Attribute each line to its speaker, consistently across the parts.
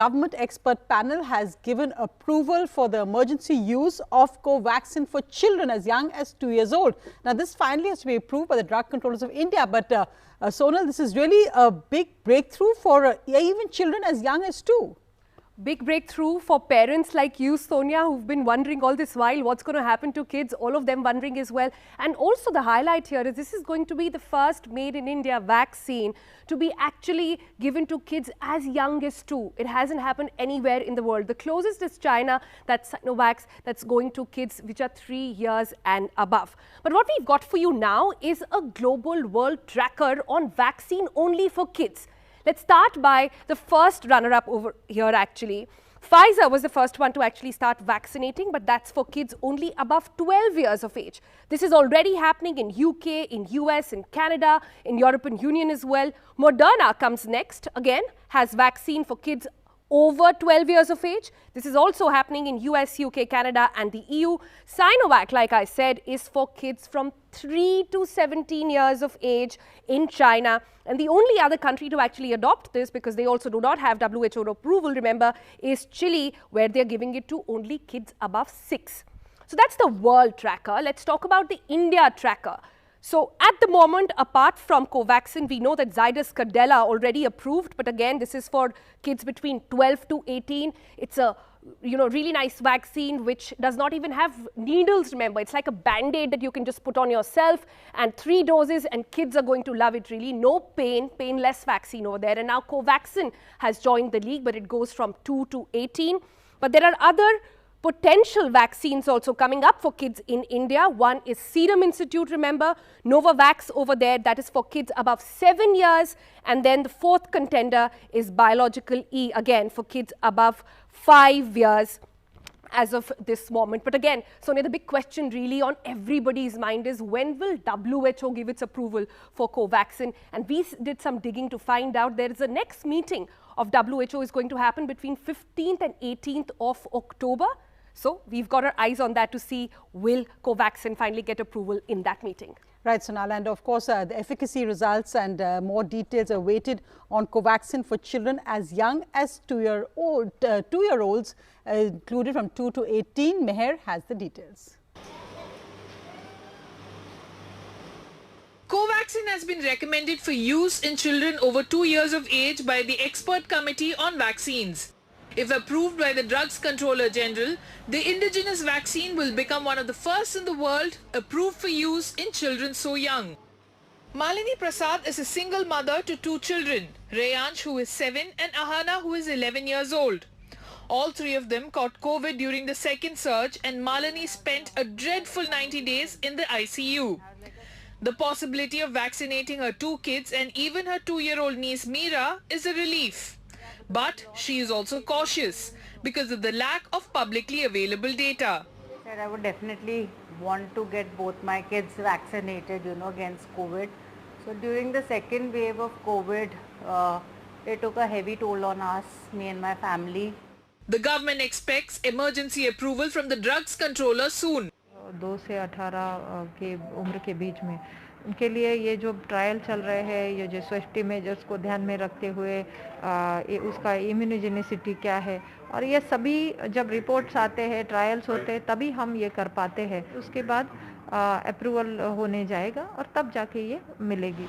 Speaker 1: Government expert panel has given approval for the emergency use of Covaxin for children as young as 2 years old. Now, this finally has to be approved by the Drug Controllers of India. But Sonal, this is really a big breakthrough for even children as young as 2.
Speaker 2: Big breakthrough for parents like you, Sonia, who've been wondering all this while what's going to happen to kids, all of them wondering as well. And also the highlight here is this is going to be the first made in India vaccine to be actually given to kids as young as 2. It hasn't happened anywhere in the world. The closest is China, that's Sinovac, that's going to kids which are 3 years and above. But what we've got for you now is a global world tracker on vaccine only for kids. Let's start by the first runner-up over here actually. Pfizer was the first one to actually start vaccinating, but that's for kids only above 12 years of age. This is already happening in UK, in US, in Canada, in European Union as well. Moderna comes next, again, has vaccine for kids over 12 years of age. This is also happening in US, UK, Canada and the EU. Sinovac, like I said, is for kids from 3 to 17 years of age in China. And the only other country to actually adopt this, because they also do not have WHO approval, remember, is Chile, where they're giving it to only kids above 6. So that's the world tracker. Let's talk about the India tracker. So at the moment, apart from Covaxin, we know that Zydus Cadila already approved, but again, this is for kids between 12 to 18. It's a really nice vaccine which does not even have needles, remember. It's like a band-aid that you can just put on yourself, and 3 doses, and kids are going to love it really. No pain, painless vaccine over there. And now Covaxin has joined the league, but it goes from 2 to 18. But there are other potential vaccines also coming up for kids in India. One is Serum Institute, remember, Novavax over there, that is for kids above 7 years. And then the fourth contender is Biological E, again for kids above 5 years as of this moment. But again, Sonia, the big question really on everybody's mind is when will WHO give its approval for Covaxin? And we did some digging to find out there is a next meeting of WHO is going to happen between 15th and 18th of October. So we've got our eyes on that to see will Covaxin finally get approval in that meeting.
Speaker 1: Right, Sonal, and of course the efficacy results and more details are awaited on Covaxin for children as young as 2-year-olds, included from 2 to 18. Meher has the details.
Speaker 3: Covaxin has been recommended for use in children over 2 years of age by the Expert Committee on Vaccines. If approved by the Drugs Controller General, the indigenous vaccine will become one of the first in the world approved for use in children so young. Malini Prasad is a single mother to 2 children, Rayansh, who is 7, and Ahana, who is 11 years old. All 3 of them caught COVID during the second surge, and Malini spent a dreadful 90 days in the ICU. The possibility of vaccinating her 2 kids and even her 2-year-old niece Meera is a relief. But she is also cautious because of the lack of publicly available data.
Speaker 4: I would definitely want to get both my kids vaccinated, against COVID. So during the second wave of COVID, it took a heavy toll on us, me and my family.
Speaker 3: The government expects emergency approval from the drugs controller soon.
Speaker 5: 2 से 18 के उम्र के बीच में उनके लिए ये जो trial चल रहे हैं, ये जो सेफ्टी मेजर्स को ध्यान में रखते हुए उसका इम्यूनोजेनिसिटी क्या है, और ये सभी जब रिपोर्ट्स आते हैं, ट्रायल्स होते हैं, तभी हम ये कर पाते हैं. उसके बाद अप्रूवल होने जाएगा और तब जाके ये मिलेगी.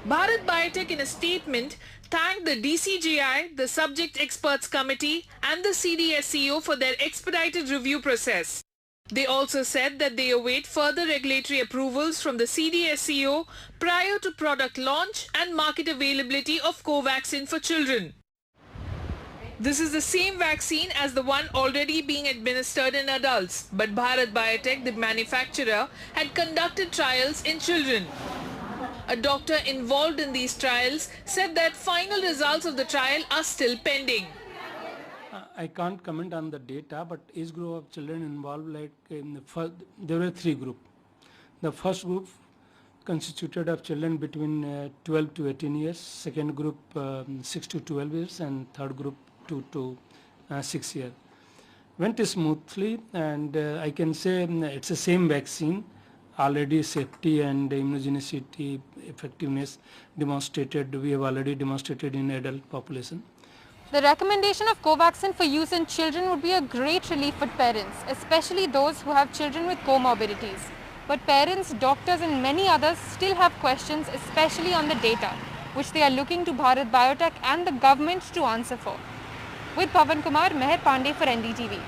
Speaker 3: Bharat Biotech in a statement thanked the DCGI, the Subject Experts Committee and the CDSCO for their expedited review process. They also said that they await further regulatory approvals from the CDSCO prior to product launch and market availability of Covaxin for children. This is the same vaccine as the one already being administered in adults, but Bharat Biotech, the manufacturer, had conducted trials in children. A doctor involved in these trials said that final results of the trial are still pending.
Speaker 6: I can't comment on the data, but age group of children involved, like in the first, there were 3 groups. The first group constituted of children between 12 to 18 years, second group 6 to 12 years, and third group 2 to 6 years. Went smoothly, and I can say it's the same vaccine. Already safety and immunogenicity effectiveness demonstrated, we have already demonstrated in adult population.
Speaker 7: The recommendation of Covaxin for use in children would be a great relief for parents, especially those who have children with comorbidities. But parents, doctors and many others still have questions, especially on the data, which they are looking to Bharat Biotech and the government to answer for. With Pavan Kumar, Meher Pandey for NDTV.